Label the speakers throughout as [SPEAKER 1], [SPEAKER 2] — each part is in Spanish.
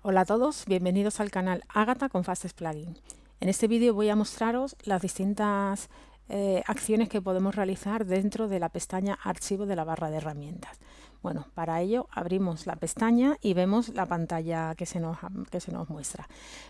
[SPEAKER 1] Hola a todos, bienvenidos al canal Ágata con Fastest Plugin. En este vídeo voy a mostraros las distintas acciones que podemos realizar dentro de la pestaña Archivo de la barra de herramientas. Bueno, para ello abrimos la pestaña y vemos la pantalla que se nos muestra.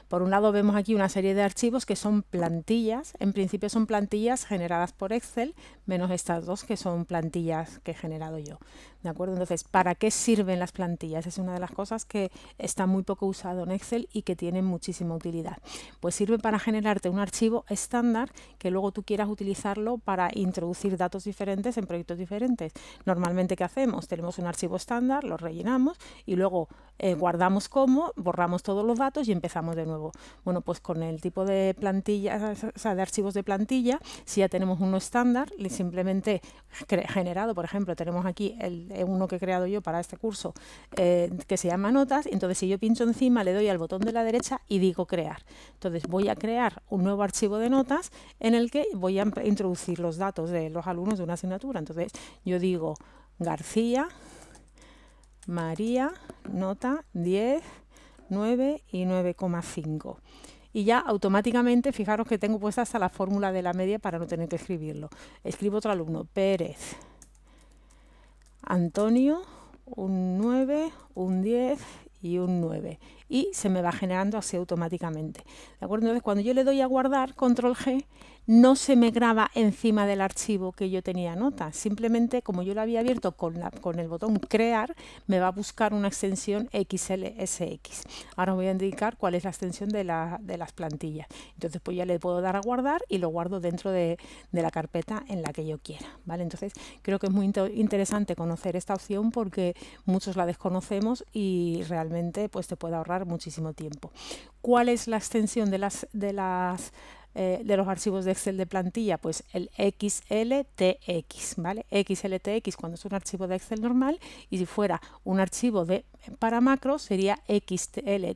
[SPEAKER 1] Por un lado vemos aquí una serie de archivos que son plantillas. En principio son plantillas generadas por Excel, menos estas dos que son plantillas que he generado yo. ¿De acuerdo? Entonces, ¿para qué sirven las plantillas? Es una de las cosas que está muy poco usado en Excel y que tienen muchísima utilidad. Pues sirve para generarte un archivo estándar que luego tú quieras utilizarlo para introducir datos diferentes en proyectos diferentes. Normalmente, ¿qué hacemos? Tenemos un archivo estándar, lo rellenamos y luego guardamos como, borramos todos los datos y empezamos de nuevo. Bueno, pues con el tipo de plantillas, o sea, de archivos de plantilla, si ya tenemos uno estándar, simplemente generado, por ejemplo, tenemos aquí uno que he creado yo para este curso que se llama notas. Entonces, si yo pincho encima, le doy al botón de la derecha y digo crear. Entonces, voy a crear un nuevo archivo de notas en el que voy a introducir los datos de los alumnos de una asignatura. Entonces, yo digo García, María, nota 10, 9 y 9,5. Y ya automáticamente, fijaros que tengo puesta hasta la fórmula de la media para no tener que escribirlo. Escribo otro alumno, Pérez, Antonio, un 9, un 10 y un 9. Y se me va generando así automáticamente. ¿De acuerdo? Entonces, cuando yo le doy a guardar, control G, no se me graba encima del archivo que yo tenía nota. Simplemente, como yo lo había abierto con el botón crear, me va a buscar una extensión XLSX. Ahora voy a indicar cuál es la extensión de las plantillas. Entonces, pues ya le puedo dar a guardar y lo guardo dentro de la carpeta en la que yo quiera. ¿Vale? Entonces, creo que es muy interesante conocer esta opción porque muchos la desconocemos y realmente pues te puede ahorrar muchísimo tiempo. ¿Cuál es la extensión de los archivos de Excel de plantilla? Pues el XLTX, ¿vale? XLTX cuando es un archivo de Excel normal, y si fuera un archivo para macros sería XLTX,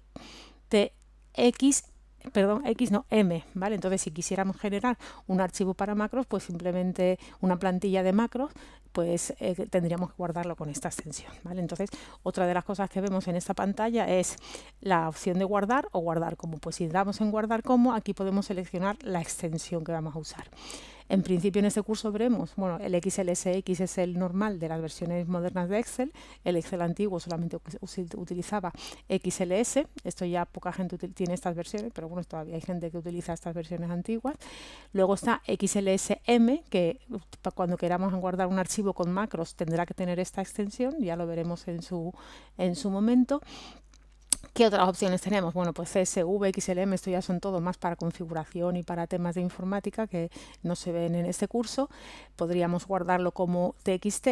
[SPEAKER 1] perdón, X no, M, ¿vale? Entonces, si quisiéramos generar un archivo para macros, pues simplemente una plantilla de macros, pues tendríamos que guardarlo con esta extensión, ¿vale? Entonces, otra de las cosas que vemos en esta pantalla es la opción de guardar o guardar como. Pues si damos en guardar como, aquí podemos seleccionar la extensión que vamos a usar. En principio en este curso veremos, bueno, el XLSX es el normal de las versiones modernas de Excel. El Excel antiguo solamente utilizaba XLS. Esto ya poca gente tiene estas versiones, pero bueno, todavía hay gente que utiliza estas versiones antiguas. Luego está XLSM, que cuando queramos guardar un archivo con macros tendrá que tener esta extensión, ya lo veremos en su momento. ¿Qué otras opciones tenemos? Bueno, pues CSV, XLM, esto ya son todo más para configuración y para temas de informática que no se ven en este curso. Podríamos guardarlo como TXT,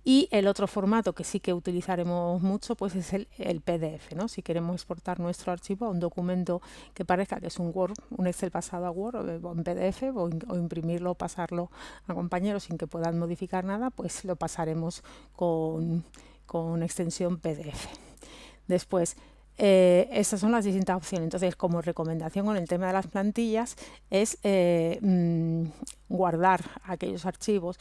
[SPEAKER 1] y el otro formato que sí que utilizaremos mucho pues es el PDF, ¿no? Si queremos exportar nuestro archivo a un documento que parezca que es un Word, un Excel pasado a Word o en PDF, o imprimirlo o pasarlo a compañeros sin que puedan modificar nada, pues lo pasaremos con extensión PDF. Después, estas son las distintas opciones. Entonces, como recomendación con el tema de las plantillas es guardar aquellos archivos,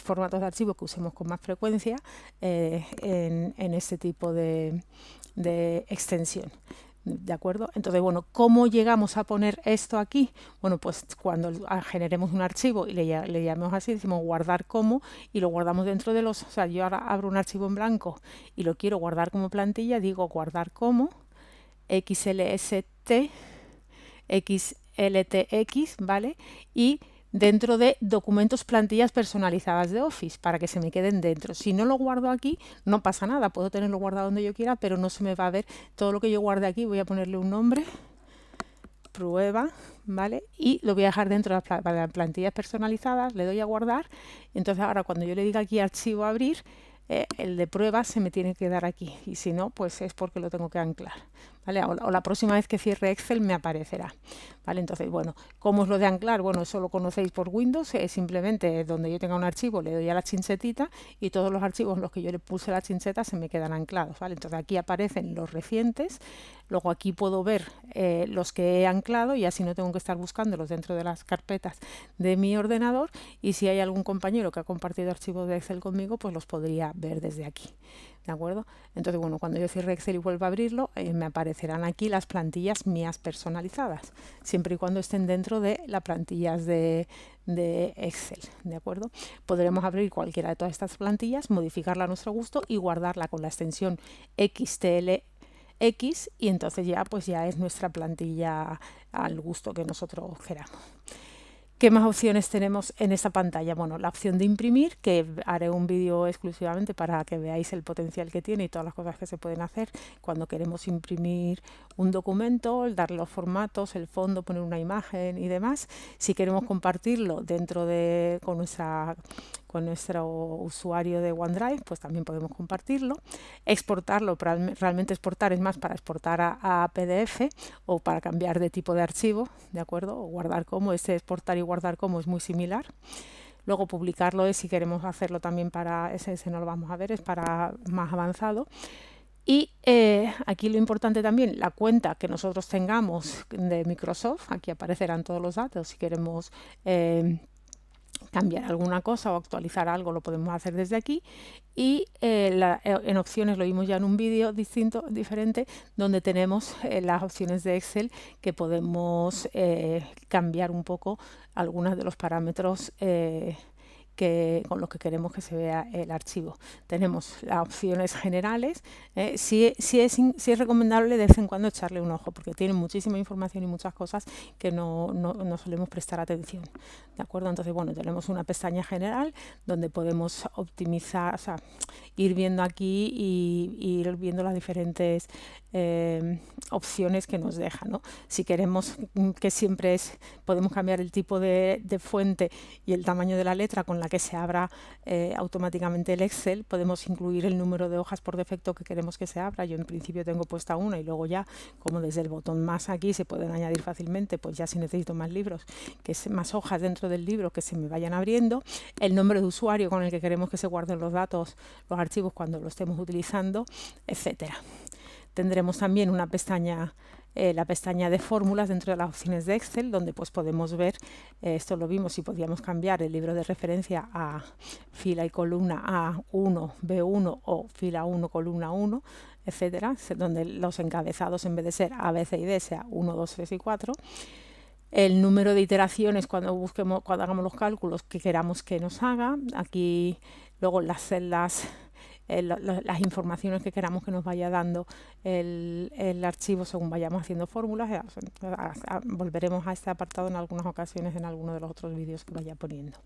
[SPEAKER 1] formatos de archivo que usemos con más frecuencia en este tipo de extensión. ¿De acuerdo? Entonces, bueno, ¿cómo llegamos a poner esto aquí? Bueno, pues cuando generemos un archivo y le llamemos así, decimos guardar como, y lo guardamos dentro de o sea, yo ahora abro un archivo en blanco y lo quiero guardar como plantilla, digo guardar como XLST, XLTX, ¿vale? Y dentro de documentos, plantillas personalizadas de Office, para que se me queden dentro. Si no lo guardo aquí, no pasa nada, puedo tenerlo guardado donde yo quiera, pero no se me va a ver todo lo que yo guarde aquí. Voy a ponerle un nombre, prueba, ¿vale? Y lo voy a dejar dentro de las plantillas personalizadas, le doy a guardar. Entonces ahora cuando yo le diga aquí archivo abrir, el de pruebas se me tiene que dar aquí, y si no, pues es porque lo tengo que anclar, ¿vale? O la próxima vez que cierre Excel me aparecerá, ¿vale? Entonces, bueno, ¿cómo es lo de anclar? Bueno, eso lo conocéis por Windows, simplemente donde yo tenga un archivo le doy a la chinsetita y todos los archivos en los que yo le puse la chincheta se me quedan anclados, ¿vale? Entonces aquí aparecen los recientes, luego aquí puedo ver los que he anclado y así no tengo que estar buscándolos dentro de las carpetas de mi ordenador, y si hay algún compañero que ha compartido archivos de Excel conmigo, pues los podría ver desde aquí. ¿De acuerdo? Entonces, bueno, cuando yo cierre Excel y vuelva a abrirlo, me aparecerán aquí las plantillas mías personalizadas, siempre y cuando estén dentro de las plantillas de Excel, ¿de acuerdo? Podremos abrir cualquiera de todas estas plantillas, modificarla a nuestro gusto y guardarla con la extensión XTLX, y entonces ya, pues ya es nuestra plantilla al gusto que nosotros queramos. ¿Qué más opciones tenemos en esta pantalla? Bueno, la opción de imprimir, que haré un vídeo exclusivamente para que veáis el potencial que tiene y todas las cosas que se pueden hacer cuando queremos imprimir un documento, el darle los formatos, el fondo, poner una imagen y demás. Si queremos compartirlo dentro de con nuestro usuario de OneDrive, pues también podemos compartirlo. Exportarlo, realmente exportar es más para exportar a PDF o para cambiar de tipo de archivo, ¿de acuerdo? O guardar como, ese exportar y guardar como es muy similar. Luego publicarlo es, si queremos hacerlo también para ese no lo vamos a ver, es para más avanzado. Y aquí lo importante también, la cuenta que nosotros tengamos de Microsoft, aquí aparecerán todos los datos. Si queremos cambiar alguna cosa o actualizar algo, lo podemos hacer desde aquí. Y en opciones, lo vimos ya en un vídeo diferente, donde tenemos las opciones de Excel, que podemos cambiar un poco algunos de los parámetros con los que queremos que se vea el archivo. Tenemos las opciones generales. Sí es recomendable de vez en cuando echarle un ojo, porque tiene muchísima información y muchas cosas que no solemos prestar atención, ¿de acuerdo? Entonces, bueno, tenemos una pestaña general donde podemos optimizar, o sea, ir viendo aquí y ir viendo las diferentes opciones que nos deja, ¿no? Si queremos que siempre podemos cambiar el tipo de fuente y el tamaño de la letra con la que se abra automáticamente el Excel, podemos incluir el número de hojas por defecto que queremos que se abra. Yo en principio tengo puesta una, y luego ya, como desde el botón más aquí se pueden añadir fácilmente, pues ya si necesito más libros, que es más hojas dentro del libro que se me vayan abriendo. El nombre de usuario con el que queremos que se guarden los datos, los archivos cuando lo estemos utilizando, etcétera. Tendremos también una pestaña, la pestaña de fórmulas dentro de las opciones de Excel, donde pues podemos ver, esto lo vimos, si podíamos cambiar el libro de referencia a fila y columna A1, B1 o fila 1, columna 1, etcétera, donde los encabezados, en vez de ser A, B, C y D, sea 1, 2, 3 y 4. El número de iteraciones cuando hagamos los cálculos que queramos que nos haga. Aquí luego las celdas, las informaciones que queramos que nos vaya dando el archivo según vayamos haciendo fórmulas. Volveremos a este apartado en algunas ocasiones en alguno de los otros vídeos que vaya poniendo.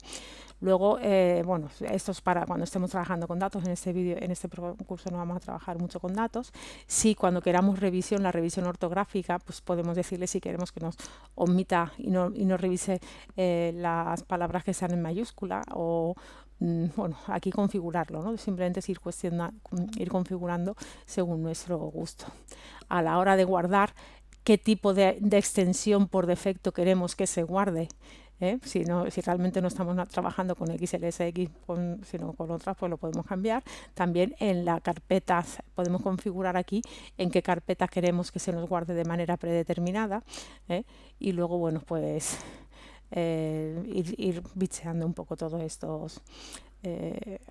[SPEAKER 1] Luego, bueno, esto es para cuando estemos trabajando con datos. En este curso no vamos a trabajar mucho con datos. Sí, cuando queramos la revisión ortográfica, pues podemos decirle si queremos que nos omita y no revise las palabras que sean en mayúscula, o bueno, aquí configurarlo, ¿no? Simplemente es ir configurando según nuestro gusto. A la hora de guardar, qué tipo de extensión por defecto queremos que se guarde. Si realmente no estamos trabajando con XLSX, sino con otras, pues lo podemos cambiar. También en las carpetas podemos configurar aquí en qué carpeta queremos que se nos guarde de manera predeterminada. Y luego, bueno, pues ir bicheando un poco todas estas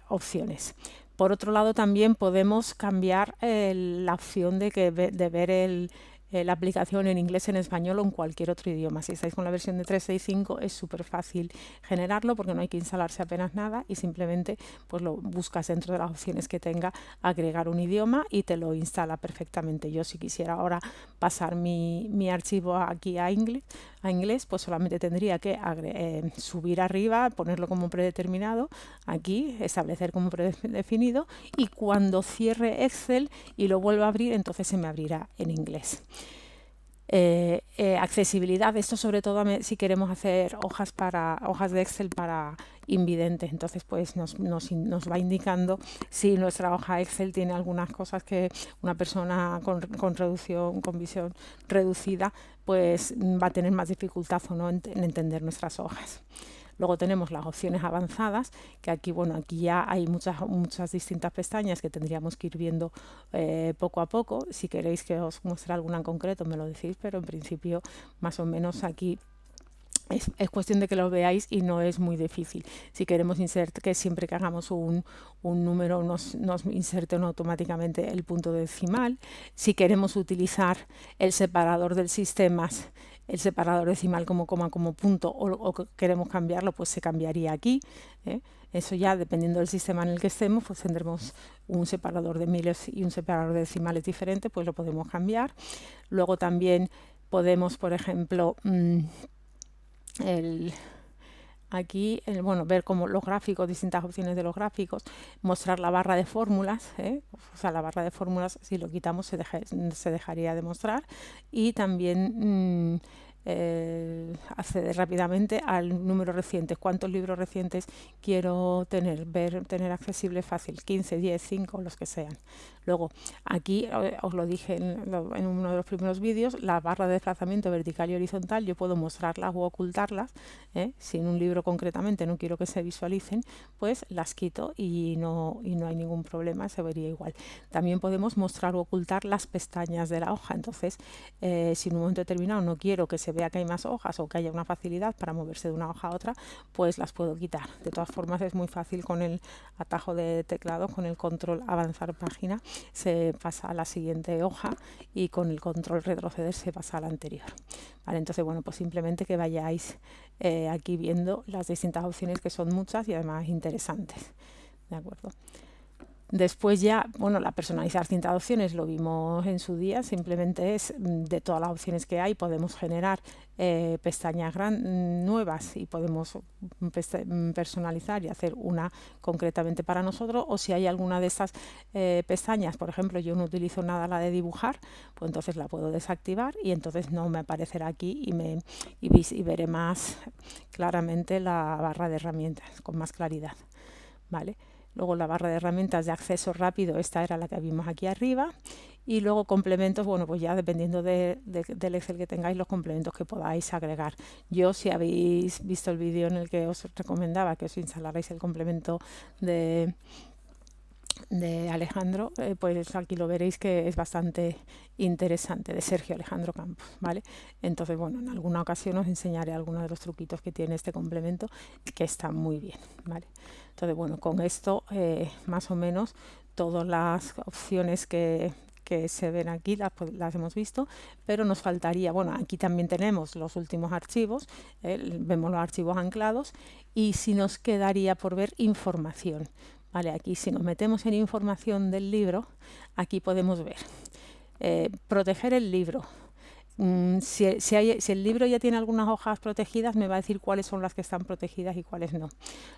[SPEAKER 1] opciones. Por otro lado, también podemos cambiar la opción de ver la aplicación en inglés, en español o en cualquier otro idioma. Si estáis con la versión de 365 es súper fácil generarlo, porque no hay que instalarse apenas nada y simplemente pues lo buscas dentro de las opciones que tenga, agregar un idioma, y te lo instala perfectamente. Yo, si quisiera ahora pasar mi archivo aquí a inglés, pues solamente tendría que subir arriba, ponerlo como predeterminado, aquí establecer como predefinido, y cuando cierre Excel y lo vuelva a abrir, entonces se me abrirá en inglés. Accesibilidad, esto sobre todo si queremos hacer hojas de Excel para invidentes. Entonces pues nos va indicando si nuestra hoja Excel tiene algunas cosas que una persona con visión reducida pues va a tener más dificultad o no en entender nuestras hojas. Luego tenemos las opciones avanzadas, que aquí, bueno, aquí ya hay muchas distintas pestañas que tendríamos que ir viendo poco a poco. Si queréis que os muestre alguna en concreto, me lo decís, pero en principio más o menos aquí Es cuestión de que lo veáis y no es muy difícil. Si queremos que siempre que hagamos un número nos inserten automáticamente el punto decimal. Si queremos utilizar el separador del sistema, el separador decimal como coma, como punto, o queremos cambiarlo, pues se cambiaría aquí. Eso ya, dependiendo del sistema en el que estemos, pues tendremos un separador de miles y un separador de decimales diferente, pues lo podemos cambiar. Luego también podemos, por ejemplo, aquí, bueno, ver como los gráficos, distintas opciones de los gráficos, mostrar la barra de fórmulas, o sea, la barra de fórmulas, si lo quitamos se dejaría de mostrar, y también acceder rápidamente al número reciente, cuántos libros recientes quiero tener, tener accesible fácil, 15, 10, 5, los que sean. Luego, aquí os lo dije en uno de los primeros vídeos, la barra de desplazamiento vertical y horizontal, yo puedo mostrarlas o ocultarlas. Si en un libro concretamente no quiero que se visualicen, pues las quito y no hay ningún problema, se vería igual. También podemos mostrar o ocultar las pestañas de la hoja. Entonces, si en un momento determinado no quiero que se vea que hay más hojas o que haya una facilidad para moverse de una hoja a otra, pues las puedo quitar. De todas formas, es muy fácil con el atajo de teclado, con el control avanzar página, se pasa a la siguiente hoja y con el control retroceder se pasa a la anterior. Vale, entonces, bueno, pues simplemente que vayáis aquí viendo las distintas opciones, que son muchas y además interesantes. ¿De acuerdo? Después ya, bueno, la personalización de opciones lo vimos en su día, simplemente es de todas las opciones que hay, podemos generar pestañas nuevas y podemos personalizar y hacer una concretamente para nosotros, o si hay alguna de estas pestañas, por ejemplo, yo no utilizo nada la de dibujar, pues entonces la puedo desactivar y entonces no me aparecerá aquí y veré más claramente la barra de herramientas con más claridad. ¿Vale? Luego la barra de herramientas de acceso rápido, esta era la que vimos aquí arriba. Y luego complementos, bueno, pues ya dependiendo del Excel que tengáis, los complementos que podáis agregar. Yo, si habéis visto el vídeo en el que os recomendaba que os instalarais el complemento de Alejandro, pues aquí lo veréis que es bastante interesante, de Sergio Alejandro Campos, ¿vale? Entonces, bueno, en alguna ocasión os enseñaré algunos de los truquitos que tiene este complemento, que está muy bien, ¿vale? Entonces, bueno, con esto más o menos todas las opciones que se ven aquí las hemos visto, pero nos faltaría, bueno, aquí también tenemos los últimos archivos, vemos los archivos anclados, y si nos quedaría por ver información. Vale, aquí si nos metemos en información del libro, aquí podemos ver proteger el libro. Si el libro ya tiene algunas hojas protegidas, me va a decir cuáles son las que están protegidas y cuáles no.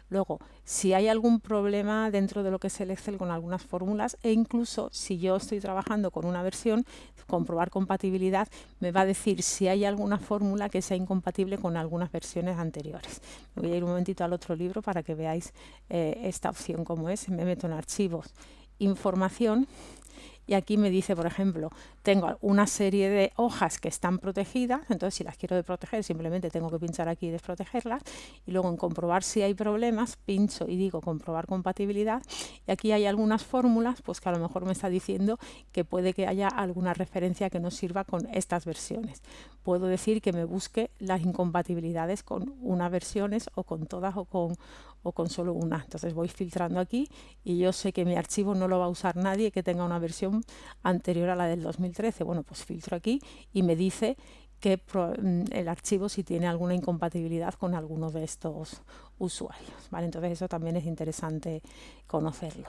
[SPEAKER 1] Luego, si hay algún problema dentro de lo que es el Excel con algunas fórmulas, e incluso si yo estoy trabajando con una versión, comprobar compatibilidad, me va a decir si hay alguna fórmula que sea incompatible con algunas versiones anteriores. Me voy a ir un momentito al otro libro para que veáis esta opción como es. Me meto en archivos, información, y aquí me dice, por ejemplo, tengo una serie de hojas que están protegidas, entonces si las quiero desproteger simplemente tengo que pinchar aquí y desprotegerlas, y luego en comprobar si hay problemas pincho y digo comprobar compatibilidad, y aquí hay algunas fórmulas pues que a lo mejor me está diciendo que puede que haya alguna referencia que no sirva con estas versiones. Puedo decir que me busque las incompatibilidades con unas versiones o con todas o con solo una. Entonces voy filtrando aquí y yo sé que mi archivo no lo va a usar nadie que tenga una versión anterior a la del 2013. Bueno, pues filtro aquí y me dice que el archivo si tiene alguna incompatibilidad con alguno de estos usuarios, ¿vale? Entonces eso también es interesante conocerlo.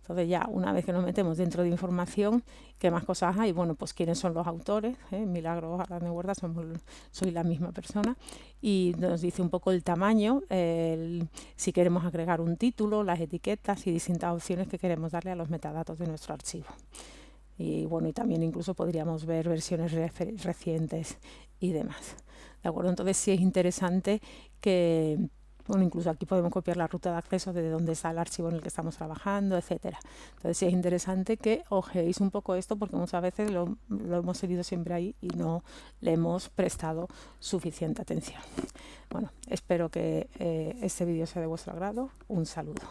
[SPEAKER 1] Entonces ya una vez que nos metemos dentro de información, ¿qué más cosas hay? Bueno, pues quiénes son los autores, Milagros Arana Huerta, soy la misma persona, y nos dice un poco el tamaño, si queremos agregar un título, las etiquetas y distintas opciones que queremos darle a los metadatos de nuestro archivo. Y bueno, y también incluso podríamos ver versiones recientes y demás. ¿De acuerdo? Entonces sí es interesante que... Bueno, incluso aquí podemos copiar la ruta de acceso de dónde está el archivo en el que estamos trabajando, etcétera. Entonces sí es interesante que ojeéis un poco esto porque muchas veces lo hemos seguido siempre ahí y no le hemos prestado suficiente atención. Bueno, espero que este vídeo sea de vuestro agrado. Un saludo.